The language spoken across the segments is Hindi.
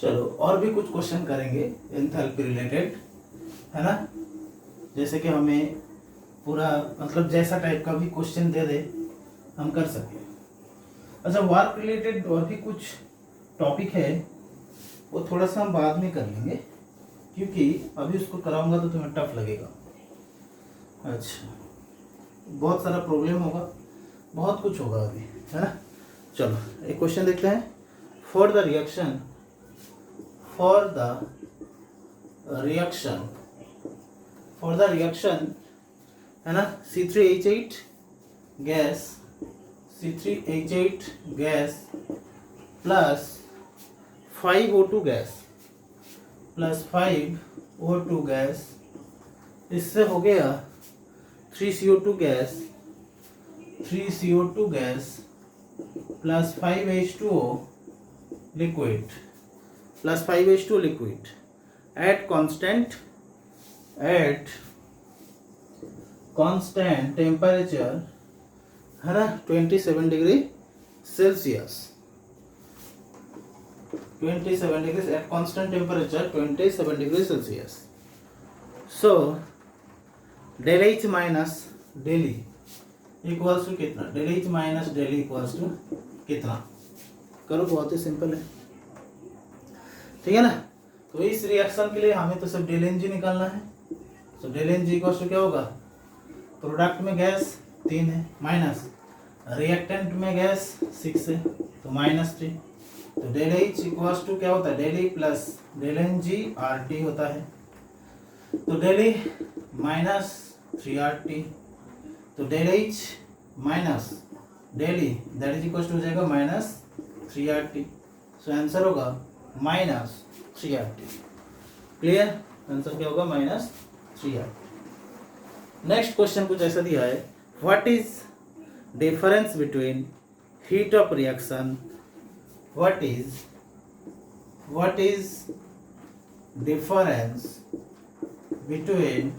चलो और भी कुछ क्वेश्चन करेंगे एंथैल्पी रिलेटेड, है ना। जैसे कि हमें पूरा मतलब जैसा टाइप का भी क्वेश्चन दे दे हम कर सकें। अच्छा, वर्क रिलेटेड और भी कुछ टॉपिक है, वो थोड़ा सा हम बाद में कर लेंगे, क्योंकि अभी उसको कराऊंगा तो तुम्हें टफ लगेगा। अच्छा, बहुत सारा प्रॉब्लम होगा, बहुत कुछ होगा अभी, है ना। चलो एक क्वेश्चन देखते हैं। फॉर द रिएक्शन है ना, C3H8 gas plus 5O2 gas इससे हो गया 3CO2 gas plus 5H2O liquid at constant temperature, है ना, 27 degree Celsius, 27 degree at constant temperature 27 degree Celsius. So del H minus del E equals to कितना, del H minus del E equals to कितना, करो, बहुत ही सिंपल है, ठीक है ना। तो इस रिएक्शन के लिए हमें तो सिर्फ डेल एन जी निकालना है। तो del N G equals to क्या होगा, प्रोडक्ट में गैस 3 है माइनस रिएक्टेंट में गैस 6 है तो -3। तो डेल एच इक्वल्स टू क्या होता है, del E plus del N G R T होता है। तो डेल ई माइनस 3RT, तो del H minus del E that is equals to हो जाएगा -3RT। सो आंसर होगा -3RT। क्लियर, आंसर क्या होगा, -3RT। नेक्स्ट क्वेश्चन कुछ ऐसा दिया है, what is difference between heat of reaction, what is difference between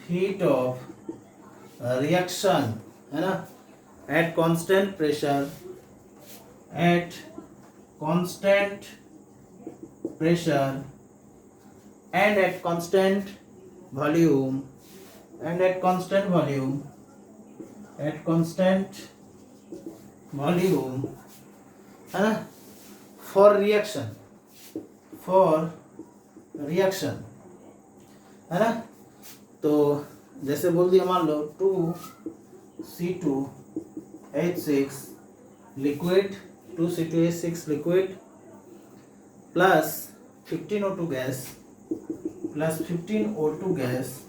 heat of reaction, है ना, eight constant pressure and at constant volume है ना, फॉर रिएक्शन, है ना। तो जैसे बोल दिया, मान लो 2C2H6 liquid, 2C2H6 liquid plus 15O2 gas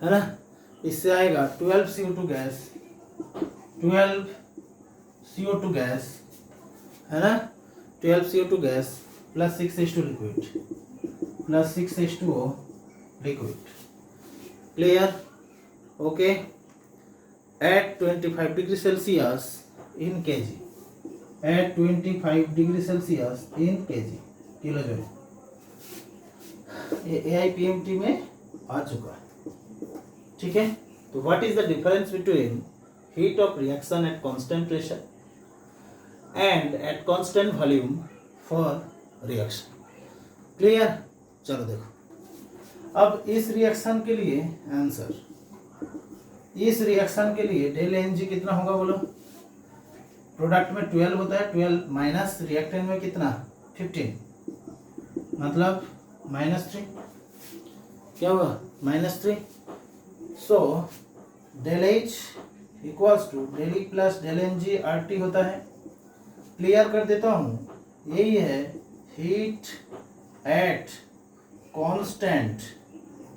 है ना, इससे आएगा 12CO2 गैस, है ना, 12CO2 gas plus 6H2O liquid. Clear, okay. At 25 degree Celsius in kg, at 25 degree Celsius in kg, kilo joule. ये AIPMT में आ चुका है, ठीक है। तो what is the difference between heat of reaction at constant pressure and at constant volume for reaction. Clear, चलो देखो, अब इस रिएक्शन के लिए आंसर, इस रिएक्शन के लिए डेल एन जी कितना होगा बोलो, प्रोडक्ट में 12 होता है, 12 माइनस रिएक्टेंट में कितना 15, मतलब -3, क्या हुआ -3। So del H equals to del E plus del N G R T होता है। क्लियर कर देता हूँ, यही है हीट एट कांस्टेंट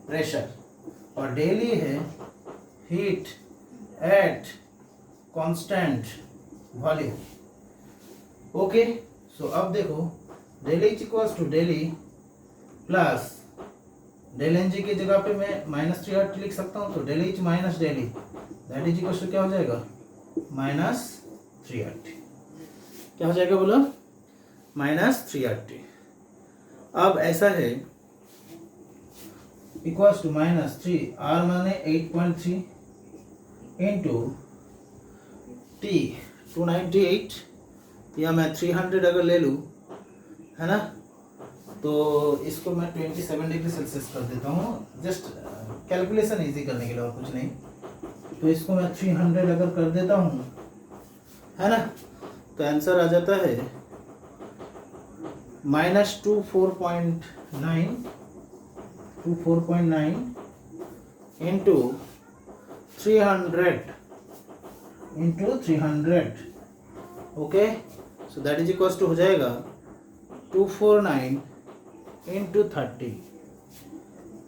प्रेशर, और डेल ई है heat at constant volume. Okay, so अब देखो, del H equals to del E plus del N G की जगह पे मैं -3RT लिख सकता हूँ, तो del H minus del E that is equals to क्या हो जाएगा, -3RT। क्या हो जाएगा बोलो, -3RT। अब ऐसा है, इक्वल्स टू -3, R माने 8.3 इंटू T 298, या मैं 300 अगर ले लूँ है ना। तो इसको मैं 27 डिग्री सेल्सियस कर देता हूँ, जस्ट कैलकुलेशन इजी करने के लिए, और कुछ नहीं। तो इसको मैं 300 अगर कर देता हूँ, है ना, तो आंसर आ जाता है -24.9 into 300 okay. So that is equals to हो जाएगा 249 into 30,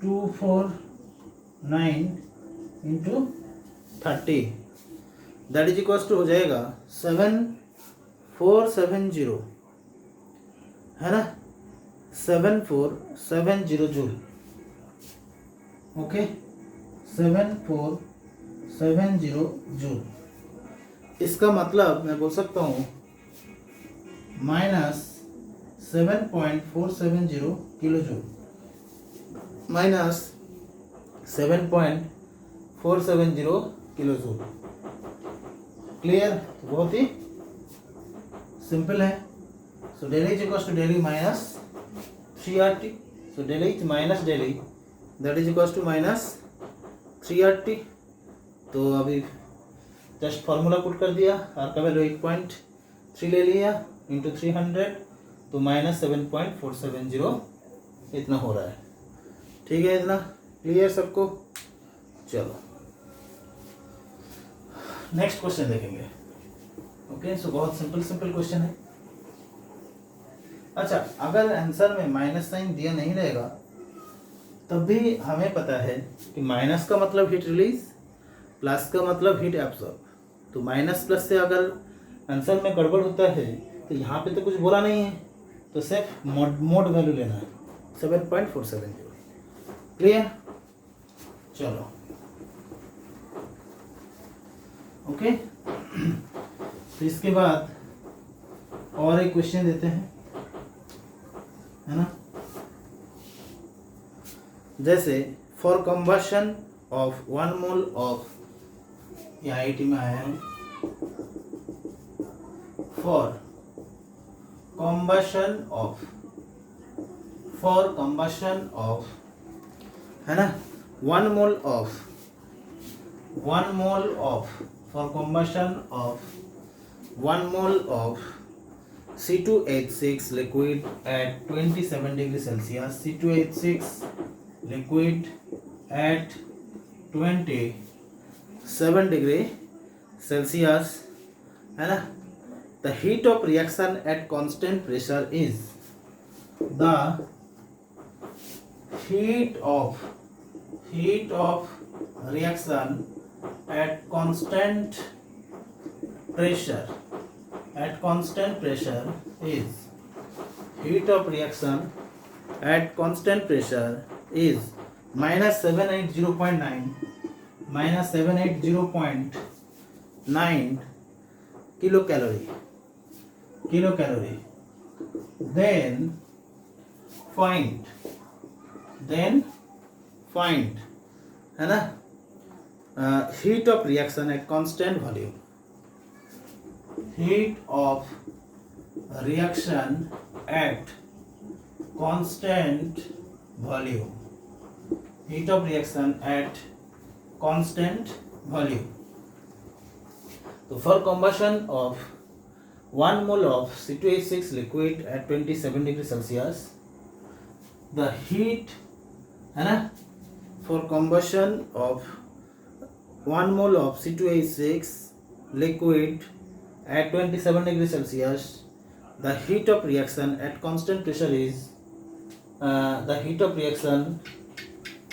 249 into 30, that is equals to हो जाएगा 7470, है ना, 7470 जूल। Okay, 7470 joule. इसका मतलब मैं बोल सकता हूँ -7.470 kilo joule, -7.470 kilo joule. Clear? बहुत ही सिंपल है। So del E is equals to del E minus 3RT, so del E is minus del E, that is equals to minus 3RT। तो अभी जस्ट फार्मूला पुट कर दिया, आर का वैल्यू 8.3 ले लिया इंटू 300, तो -7.470 इतना हो रहा है। ठीक है, इतना क्लियर सबको? चलो नेक्स्ट क्वेश्चन देखेंगे। ओके, सो बहुत सिंपल क्वेश्चन है। अच्छा, अगर आंसर में माइनस साइन दिया नहीं रहेगा तब भी हमें पता है कि माइनस का मतलब हीट रिलीज, प्लस का मतलब हीट एब्सॉर्ब। तो माइनस प्लस से अगर आंसर में गड़बड़ होता है तो यहाँ पे तो कुछ बोला नहीं है, तो सिर्फ मोड वैल्यू लेना है 7.470। क्लियर? चलो ओके। तो इसके बाद और एक क्वेश्चन देते हैं, है ना। जैसे for combustion of 1 mole of, या IIT में आया है, फॉर कंबशन ऑफ, है ना, 1 mole of for combustion of 1 mole of C2H6 liquid at 27 degree Celsius, C2H6 liquid at 27 degree Celsius, है ना। The heat of reaction at constant pressure is, the heat of reaction at constant pressure is, heat of reaction at constant pressure is -780.9 kilocalorie. Then find, है ना, heat of reaction at constant volume. Heat of reaction at constant volume. Heat of reaction at constant volume. So for combustion of 1 mole of C2H6 liquid at 27 degree Celsius, the heat, है ना, for combustion of 1 mole of C2H6 liquid at 27 degree Celsius, the heat of reaction at constant pressure is, the heat of reaction,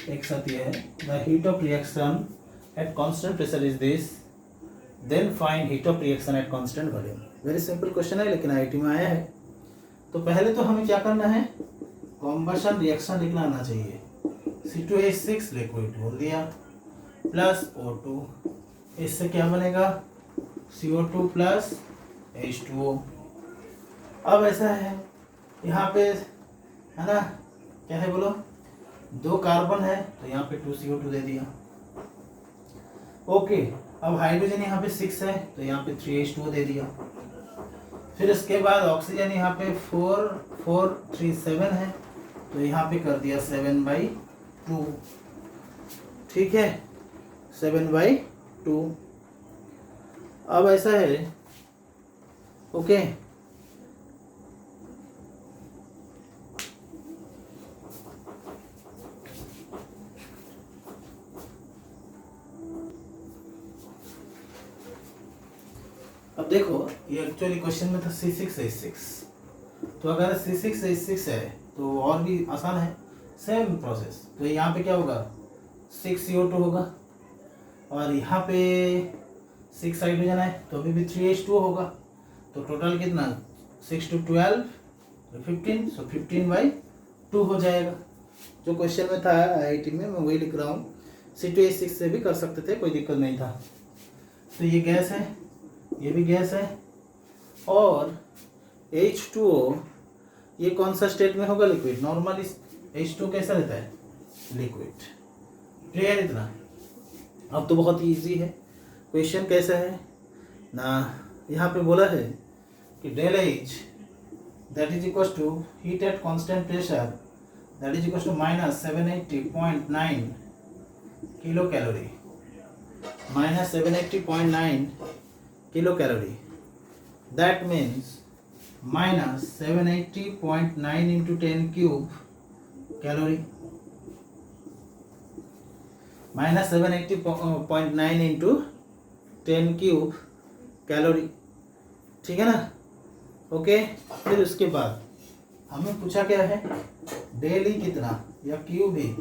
एक साथ ये है, the heat of reaction at constant pressure is this, then find heat of reaction at constant volume. Very simple question है, लेकिन IIT में आया है। तो पहले तो हमें क्या करना है, कॉम्बशन रिएक्शन लिखना आना चाहिए। C2H6 लिक्विड बोल दिया प्लस O2, इससे क्या बनेगा, CO2 प्लस H2O। अब ऐसा है, यहाँ पे, है ना, क्या है बोलो, 2 कार्बन है तो यहाँ पे 2 CO2 दे दिया। ओके, अब हाइड्रोजन यहाँ पे 6 है तो यहाँ पे 3 H2O दे दिया। फिर उसके बाद ऑक्सीजन यहाँ पे 4437 है, तो यहाँ पे कर दिया 7/2। ठीक है, 7/2। अब ऐसा है, ओके, अब देखो ये एक्चुअली क्वेश्चन में था C6H6, तो अगर C6H6 है तो और भी आसान है, सेम प्रोसेस। तो यहाँ पे क्या होगा, 6CO2 होगा, और यहाँ पे 6 हाइड्रोजन है तो अभी भी 3H2 होगा। तो टोटल कितना, 6 to 12 तो 15, सो 15/2 हो जाएगा। जो क्वेश्चन में था IIT में, मैं वही लिख रहा हूँ। C2H6 से भी कर सकते थे, कोई दिक्कत नहीं था। तो ये गैस है, ये भी गैस है, और H2O ये कौन सा स्टेट में होगा, लिक्विड। नॉर्मली H2 कैसा रहता है, लिक्विड। क्लियर इतना। अब तो बहुत इजी है क्वेश्चन। कैसा है ना, यहाँ पे बोला है कि del H that is equal to heat at constant pressure that is equal to -780.9 kilo calorie, -780.9 kilo calorie. That means -780.9 into 10 cube calorie, -780.9 into 10 cube calorie। ठीक है ना, ओके। फिर उसके बाद हमें पूछा क्या है, डेली कितना या क्यूब ही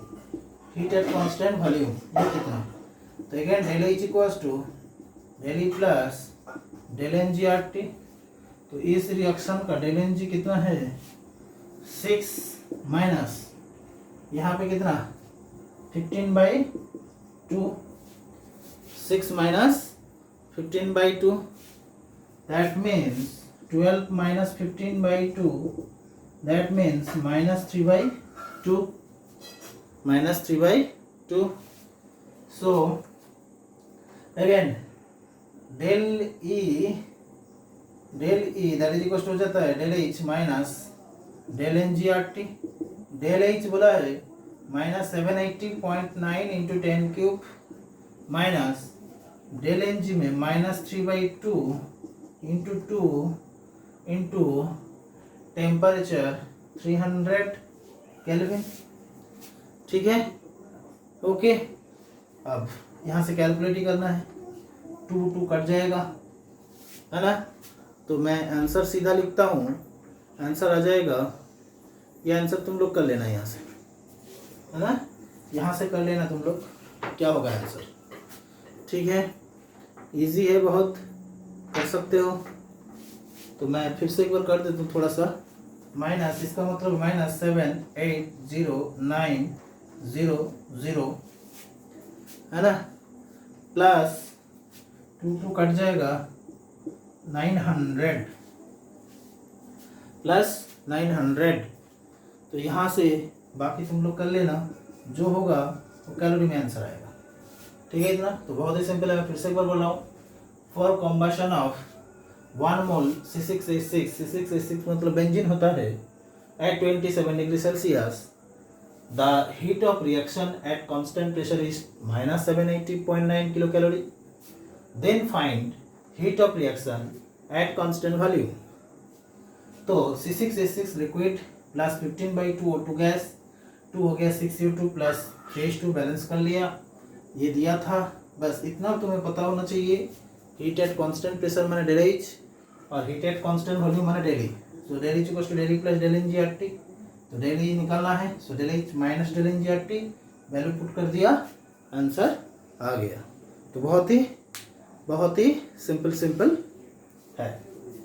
हीट एट कांस्टेंट वॉल्यूम, ये कितना। तो again del H equals to del E plus del NG/RT। तो इस रिएक्शन का डेल NG कितना है, 6 माइनस यहाँ पे कितना 15/2, 6 minus 15/2, that means 12 minus 15/2, that means -3/2, -3/2। So again del E that is equal to हो जाता है del H minus del NG/RT। Del H बोला है -780.9 into 10 cube, minus del NG में -3/2 इंटू 2 इंटू टेम्परेचर 300 केल्विन। ठीक है, ओके। अब यहाँ से कैलकुलेट ही करना है, 2 कट जाएगा, है ना। तो मैं आंसर सीधा लिखता हूँ, आंसर आ जाएगा, ये आंसर तुम लोग कर लेना यहाँ से, है ना, यहाँ से कर लेना तुम लोग, क्या होगा आंसर। ठीक है, इजी है बहुत, कर सकते हो। तो मैं फिर से एक बार कर देता हूँ थोड़ा सा, माइनस, इसका मतलब -780,900, है ना, प्लस 2 कट जाएगा 900 प्लस 900। तो यहाँ से बाकी तुम लोग कर लेना, जो होगा वो कैलोरी में आंसर आएगा। ठीक है इतना, तो बहुत ही सिंपल है। फिर से एक बार बोल रहा हूँ, for combustion of 1 mole C6H6 मतलब बेंजीन होता है at 27 degree Celsius, the heat of reaction at constant pressure is -780.9 kilo calorie. Then find heat of reaction at constant volume. तो C6H6 liquid plus 15/2 O2 gas, 2 हो गया 6CO2 प्लस 3H2 बैलेंस कर लिया, ये दिया था। बस इतना तुम्हें पता होना चाहिए, हीट एट कांस्टेंट प्रेशर माने डेल H और हीट एट कांस्टेंट वॉल्यूम माने del E। So del H equals to del E plus del NG/RT। तो डेल E निकालना है, so del H minus del NG/RT, value put कर दिया, आंसर आ गया। तो बहुत ही सिंपल है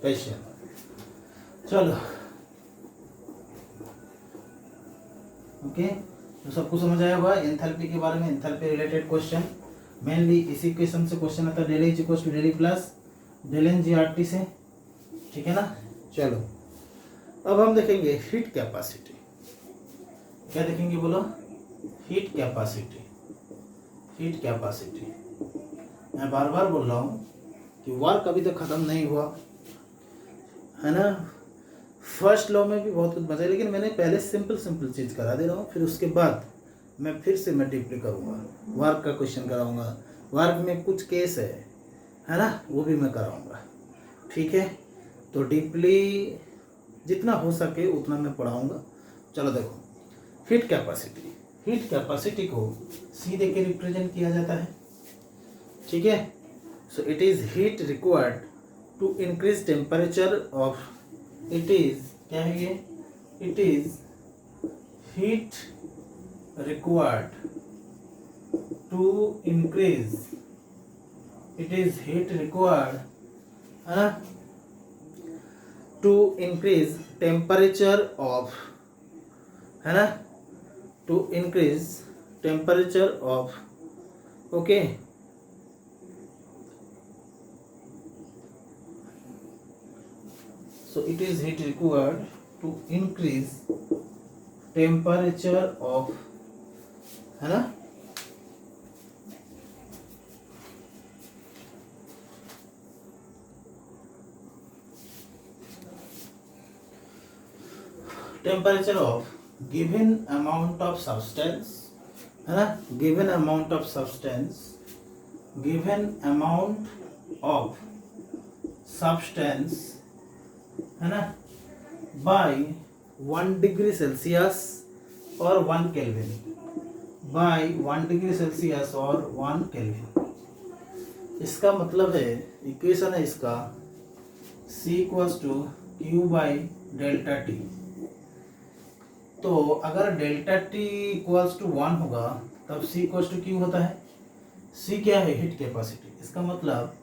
क्वेश्चन। चलो ओके, तो सबको समझ आया होगा एंथैल्पी के बारे में, एंथैल्पी रिलेटेड क्वेश्चन मेनली इसी क्वेश्चन से क्वेश्चन आता है, del H equals to del E plus del NG/RT से। ठीक है ना, चलो अब हम देखेंगे हीट कैपेसिटी। क्या देखेंगे बोलो, हीट कैपेसिटी। मैं बार बार बोल रहा हूँ कि वर्क अभी तक खत्म नहीं हुआ, है ना। फर्स्ट लॉ में भी बहुत कुछ बचा है, लेकिन मैंने पहले सिंपल चीज़ करा दे रहा हूँ, फिर उसके बाद मैं फिर से मैं डीपली करूँगा, वर्क का क्वेश्चन कराऊँगा, वर्क में कुछ केस है ना, वो भी मैं कराऊँगा। ठीक है, तो डीपली जितना हो सके उतना मैं पढ़ाऊँगा। चलो देखो, हीट कैपेसिटी को सी दे के रिप्रेजेंट किया जाता है। ठीक है, so it is heat required to increase temperature of, it is क्या है ये, it is heat required to increase, it is heat required है ना, टू इंक्रीज टेम्परेचर ऑफ, है ना, to increase temperature of, okay, so it is heat required to increase temperature of, है ना, temperature of given amount of substance, है ना, given amount of substance, given amount of substance, है ना, by 1 डिग्री सेल्सियस और 1 केल्विन, by 1 डिग्री सेल्सियस और 1 केल्विन। इसका मतलब है, इक्वेशन है इसका C equals to Q by delta T. तो अगर डेल्टा टी इक्वल्स टू 1 होगा तब C इक्वल्स टू Q होता है। C क्या है, हीट कैपेसिटी। इसका मतलब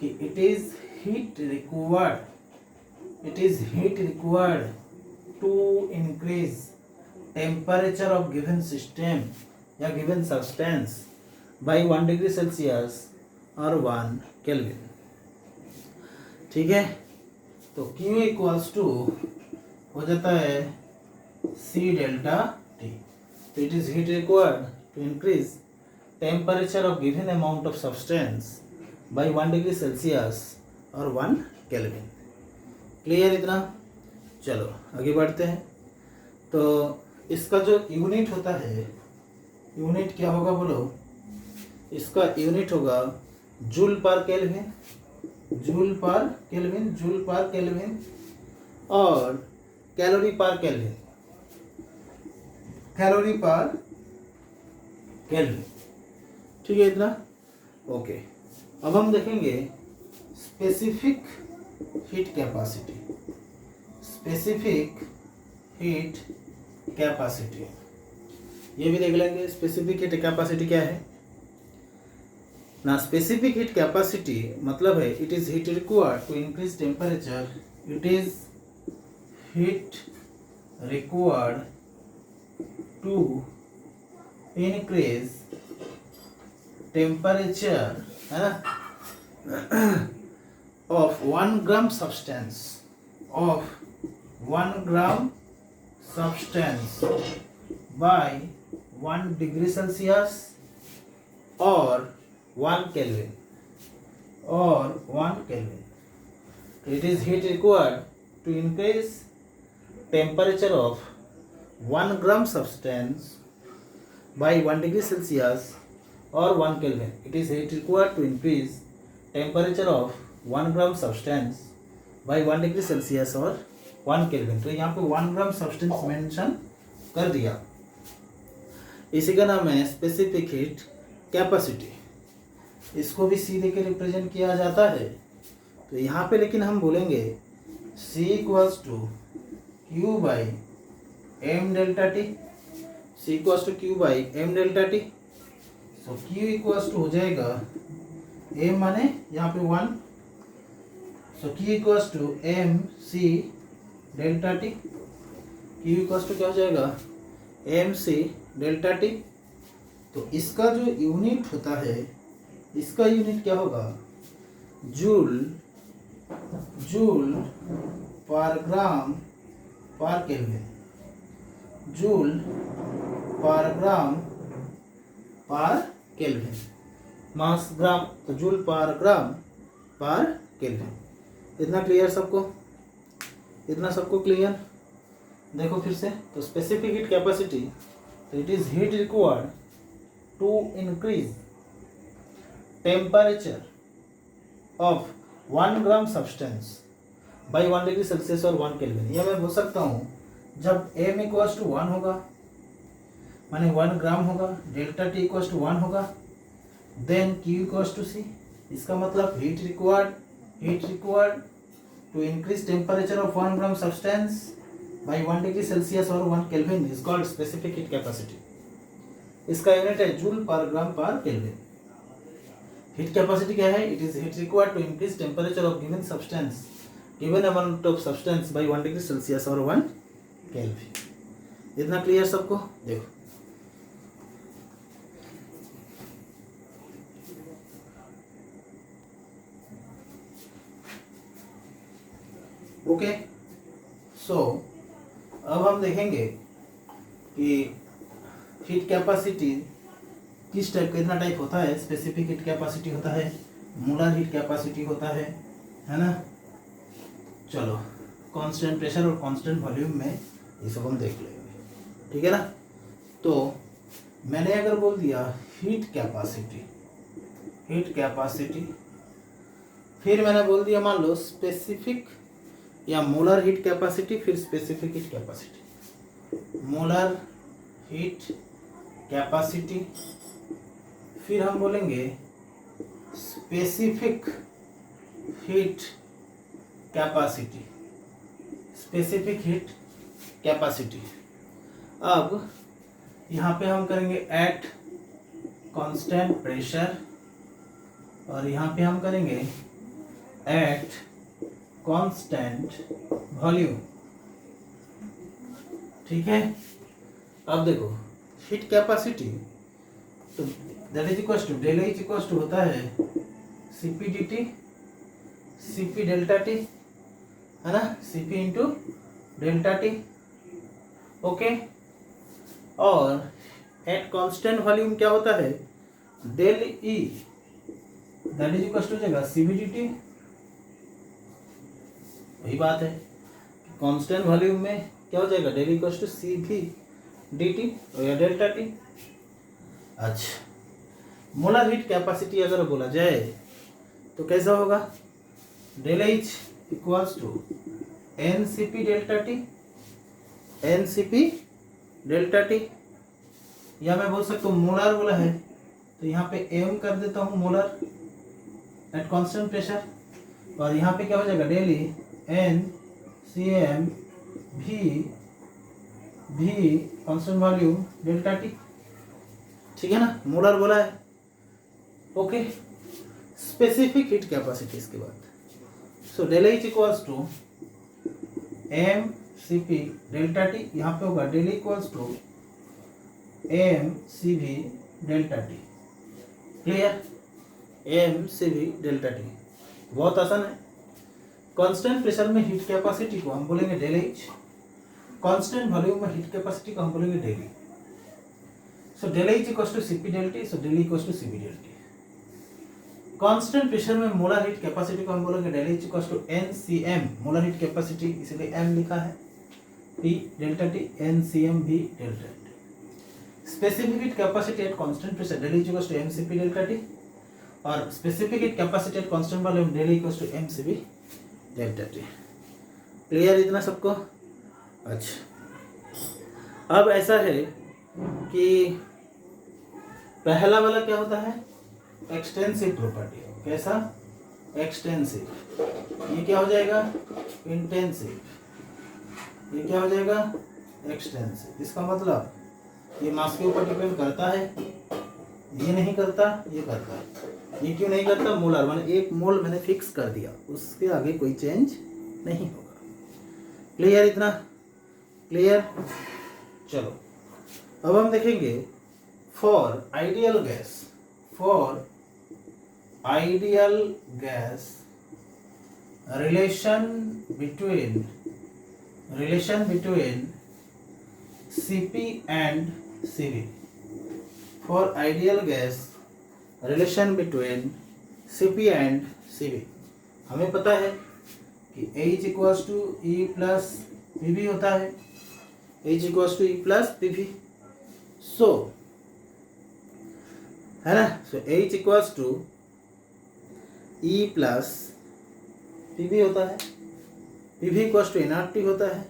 कि it is heat required, it is heat required to increase temperature of given system या given substance by 1 degree Celsius और 1 केल्विन। ठीक है, तो Q इक्वल्स टू हो जाता है C डेल्टा T। तो it is heat required to increase temperature of given amount of substance by 1 degree Celsius और 1 केल्विन। क्लियर इतना? चलो आगे बढ़ते हैं। तो इसका जो यूनिट होता है, यूनिट क्या होगा बोलो, इसका यूनिट होगा joule per kelvin, joule per kelvin, joule per kelvin और calorie per kelvin, calorie per kelvin. ठीक है इतना? ओके, अब हम देखेंगे specific heat capacity, specific heat capacity ये भी देख लेंगे। स्पेसिफिक हीट कैपेसिटी क्या है ना। स्पेसिफिक हीट कैपेसिटी मतलब है it is heat required to increase temperature, it is heat required to increase temperature, है ना, of 1 gram substance, of 1 gram substance by 1 degree Celsius or 1 Kelvin, or 1 Kelvin. It is heat required to increase temperature of 1 gram substance by 1 degree Celsius or 1 Kelvin. It is heat required to increase temperature of 1 gram substance by 1 degree Celsius और 1 केल्विन। तो यहाँ पे 1 ग्राम सब्सटेंस मेंशन कर दिया, इसी का नाम है स्पेसिफिक हीट कैपेसिटी। इसको भी सी दे के रिप्रेजेंट किया जाता है। तो यहाँ पे लेकिन हम बोलेंगे C equals to Q by M delta T, C equals to Q by M delta T. So Q equals to हो जाएगा M माने यहाँ पे 1, so Q equals to M C delta T. Q equals to क्या हो जाएगा, एम सी डेल्टा टी। तो इसका जो यूनिट होता है, इसका यूनिट क्या होगा, joule, joule per gram per kelvin, joule per gram per kelvin. मास ग्राम, तो joule per gram per kelvin. इतना क्लियर सबको? इतना सबको क्लियर? देखो फिर से, तो स्पेसिफिक हीट कैपेसिटी, तो it is heat required to increase temperature of 1 gram substance by 1 degree Celsius और 1 केल्विन। यह मैं बोल सकता हूँ जब m इक्वल्स टू 1 होगा, माने 1 ग्राम होगा, डेल्टा टी इक्वल्स टू 1 होगा, then Q equals to C। इसका मतलब heat required to increase temperature of 1 gram substance by 1 degree Celsius और 1 kelvin is called specific heat capacity. इसका यूनिट है joule per gram per kelvin. Heat capacity क्या है? It is heat required to increase temperature of given substance, given amount of substance by 1 degree Celsius और 1 केल्विन। इतना क्लियर सबको? देखो ओके। सो अब हम देखेंगे कि हीट कैपेसिटी किस टाइप, कितना टाइप होता है। स्पेसिफिक हीट कैपेसिटी होता है, मोलर हीट कैपेसिटी होता है ना। चलो, कांस्टेंट प्रेशर और कांस्टेंट वॉल्यूम में ये सब हम देख लेंगे, ठीक है ना। तो मैंने अगर बोल दिया हीट कैपेसिटी, फिर मैंने बोल दिया मान लो स्पेसिफिक या मोलर हीट कैपेसिटी, फिर specific heat capacity, molar heat capacity, फिर हम बोलेंगे specific heat capacity, specific heat capacity. अब यहाँ पे हम करेंगे एट कांस्टेंट प्रेशर और यहाँ पे हम करेंगे एट कांस्टेंट वॉल्यूम, ठीक है। अब देखो हीट कैपेसिटी, तो that is equal to del H equal to होता है CP D T, CP delta T, है ना, CP into delta T, okay. और एट कांस्टेंट वॉल्यूम क्या होता है? Del E, that is equal to हो जाएगा सीबी डी टी। वही बात है, कांस्टेंट वॉल्यूम में क्या हो जाएगा? डेल इक्वल टू सी भी डी टी या डेल्टा टी। अच्छा, मोलर हीट कैपेसिटी अगर बोला जाए तो कैसा होगा? Del H equals to N C P delta T, N C P delta T, या मैं बोल सकता हूँ मोलर बोला है तो यहाँ पे एम कर देता हूँ मोलर एट कांस्टेंट प्रेशर, और यहाँ पे क्या हो जाएगा? Del E N C M भी कांस्टेंट वॉल्यूम डेल्टा टी, ठीक है ना, मोलर बोला है, ओके। स्पेसिफिक हीट कैपेसिटी इसके बाद, so del H equals to M C P delta T, यहाँ पे होगा del equals to M C V delta T, clear? M C V delta T बहुत आसान है। कांस्टेंट प्रेशर में हीट कैपेसिटी को हम बोलेंगे डेल एच, कांस्टेंट वॉल्यूम में हीट कैपेसिटी को हम बोलेंगे del E. So del H equals to CP del T, so del E equals to CP del T. Constant pressure में मोलर हीट कैपेसिटी को हम बोलेंगे del H equals to N C M, molar heat capacity इसलिए एम लिखा है, P delta T N C M भी delta T. Specific heat capacity at constant pressure del H equals to M C P delta T, और specific heat capacity at constant volume del equals to M C B delta T. Clear इतना सबको? अच्छा, अब ऐसा है कि पहला वाला क्या होता है? Extensive property. कैसा? एक्सटेंसिव। ये क्या हो जाएगा? इंटेंसिव। ये क्या हो जाएगा? एक्सटेंसिव। इसका मतलब ये मास के ऊपर डिपेंड करता है, ये नहीं करता, ये करता है। ये क्यों नहीं करता? मोलर, मैंने एक मोल मैंने फिक्स कर दिया, उसके आगे कोई चेंज नहीं होगा। क्लियर इतना? क्लियर? चलो अब हम देखेंगे for ideal gas relation between Cp and Cv. For ideal gas relation between Cp and Cv, हमें पता है कि H equals to E plus P होता है, H equals to E plus P. So है ना, so H equals to E plus P होता है, पी इक्वल्स टू एनआरटी होता है,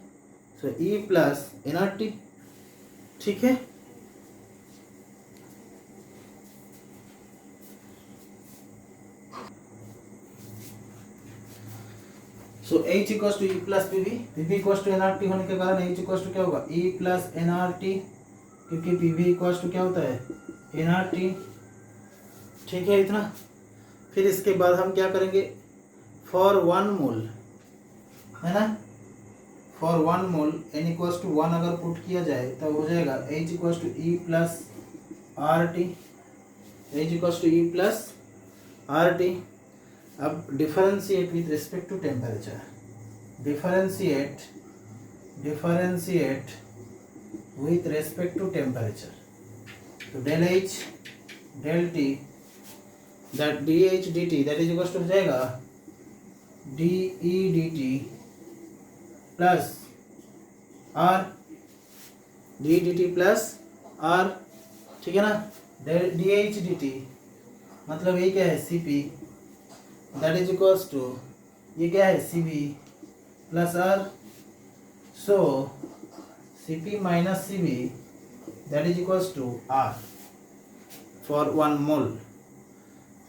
सो E प्लस एनआरटी। ठीक है, so H equals to E plus P equals to NRT होने के कारण H इक्वल्स टू क्या होगा, E प्लस एनआरटी, क्योंकि पी इक्वल्स टू क्या होता है, एनआरटी। ठीक है इतना। फिर इसके बाद हम क्या करेंगे, फॉर 1 मोल, है ना, for 1 mole n equals to 1 अगर पुट किया जाए तब हो जाएगा H equals to E plus R T, H equals to E plus R T. अब differentiate with respect to temperature, differentiate with respect to temperature. तो del H del T that D H D T that is equal to हो जाएगा D E D T plus R, D D T plus are. ठीक है ना, डी एच डी टी मतलब ये क्या है, C P, that is equals to ये क्या है, C B plus R. So C P minus C V that is equals to R for 1 mole,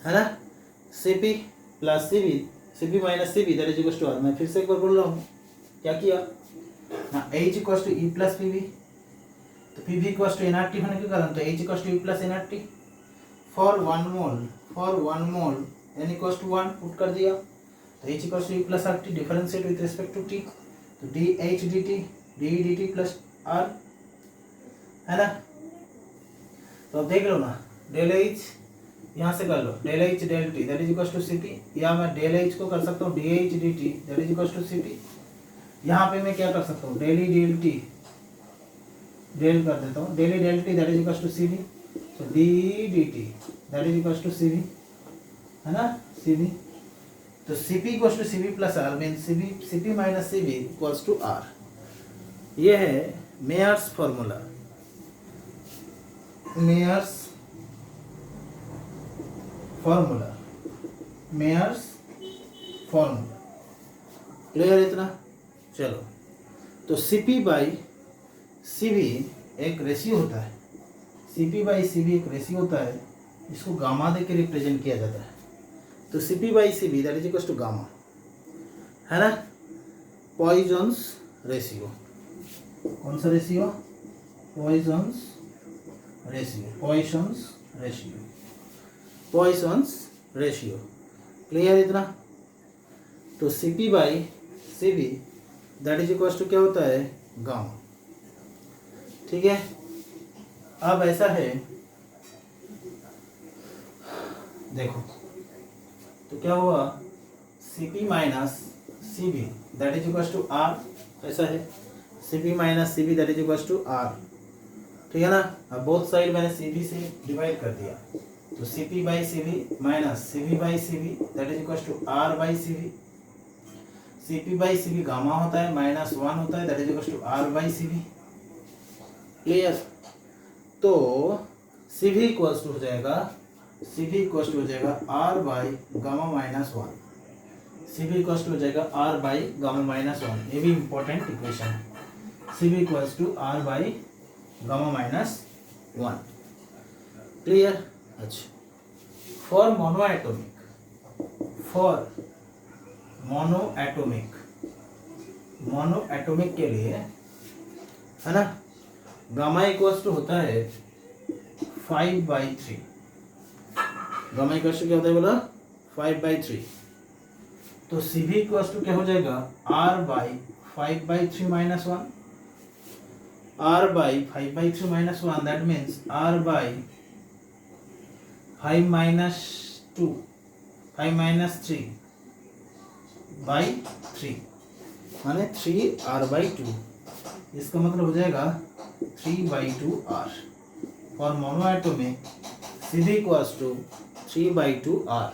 है ना, C P plus C V, C P minus C V that is equals to R. मैं फिर से एक बार बोल रहा हूँ, क्या किया ना, H equals to E plus P B, तो P B equals to NRT होने के कारण तो H equals to E plus NRT. For 1 mole n equals to 1 put कर दिया, तो H equals to E plus R T, differentiate with respect to T, तो D H D T D D T plus R, है ना। तो अब देख लो ना, डेल H यहाँ से कर लो, del H del T that is equals to C P, या मैं डेल H को कर सकता हूँ D H D T that is equals to C P. यहाँ पे मैं क्या कर सकता हूँ, del E del T del कर देता हूँ, del E del T that is equals to C B, तो D D T that is equals to C B, है ना, सी बी। तो C P equals to C B plus R mean C P minus C B equals to R. ये है Mayer's formula, Mayer's formula, Mayer's formula. Clear इतना? चलो, तो Cp बाई Cv एक रेशियो होता है, Cp बाई Cv एक रेशियो होता है, इसको गामा दे के रिप्रेजेंट किया जाता है। तो Cp by Cv that is equal to gamma, है ना, पॉइजन्स रेशियो। कौन सा ratio? Poisson's ratio, Poisson's ratio, Poisson's ratio. Clear इतना? तो Cp by Cv that is equal to क्या होता है, गामा। ठीक है, अब ऐसा है, देखो तो क्या हुआ, Cp minus Cv that is equal to R, ऐसा है, Cp minus Cv that is equal to R। ठीक है ना, अब बोथ साइड मैंने Cv से डिवाइड कर दिया, तो Cp by Cv minus Cv by Cv that is equal to R by Cv। Cp by Cv gamma होता है, माइनस 1 होता है, that is equal to R by Cv। Clear? तो Cv इक्वल्स टू हो जाएगा, Cv इक्वल्स टू हो जाएगा R by gamma minus 1, Cv equals to हो जाएगा R बाई गामा माइनस 1। ये भी इंपॉर्टेंट इक्वेशन है, Cv equals to R by gamma minus 1। Clear? अच्छा, फॉर मोनो एटॉमिक के लिए, है ना, गामा इक्वल्स टू होता है 5/3। गामा इक्वल्स टू क्या होता है बोला, 5/3। तो Cv इक्वल्स टू क्या हो जाएगा, R by 5/3 minus 1, R by 5/3 minus 1 that means R by 5 minus 2, 5 minus 3 by 3 माने 3R बाई 2। इसका मतलब हो जाएगा 3/2 R। For monoatomic Cv equals to 3/2 R,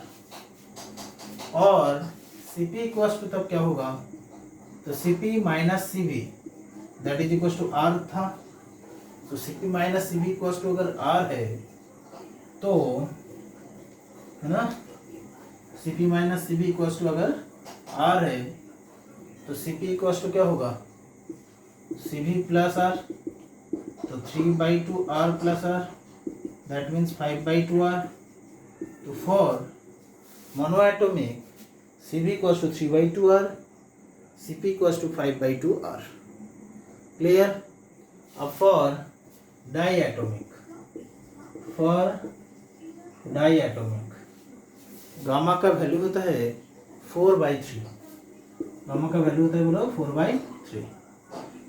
और Cp इक्वल्स टू तब क्या होगा, तो Cp minus Cv that is equals to R था। तो Cp minus Cv equals to अगर R है तो है ना, Cp minus Cv equals to अगर R है तो Cp इक्वल्स टू क्या होगा, Cv प्लस R, तो 3/2 R plus R that means 5/2 R। तो for monoatomic Cv equals to 3/2 R, Cp equals to 5/2 R। Clear. अब फॉर डाईएटॉमिक, गामा का वैल्यू होता है 4/3, गामा का वैल्यू होता है बोलो 4/3।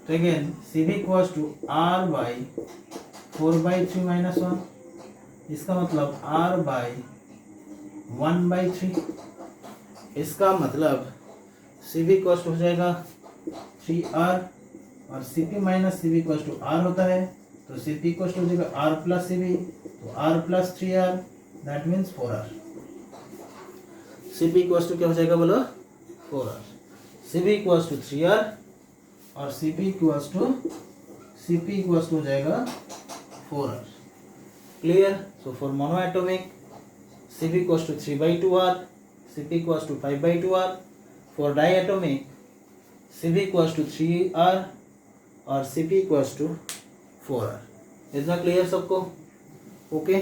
तो again Cv equals to R by 4/3 minus 1, इसका मतलब R बाई 1/3। इसका मतलब Cv इक्वल्स टू हो जाएगा 3R और Cp minus Cv equals to R होता है, तो Cp इक्वल्स टू हो जाएगा R प्लस Cv, तो R plus 3R that means 4R। Cp equals to क्या हो जाएगा बोलो 4R, Cv equals to 3R और Cp इक्वल्स टू हो जाएगा 4R। Clear. So for monoatomic Cp equals to 3/2R, Cp equals to 5/2R। For diatomic Cv equals to 3R और Cp इक्वल्स टू 4R। इतना क्लियर सबको? ओके।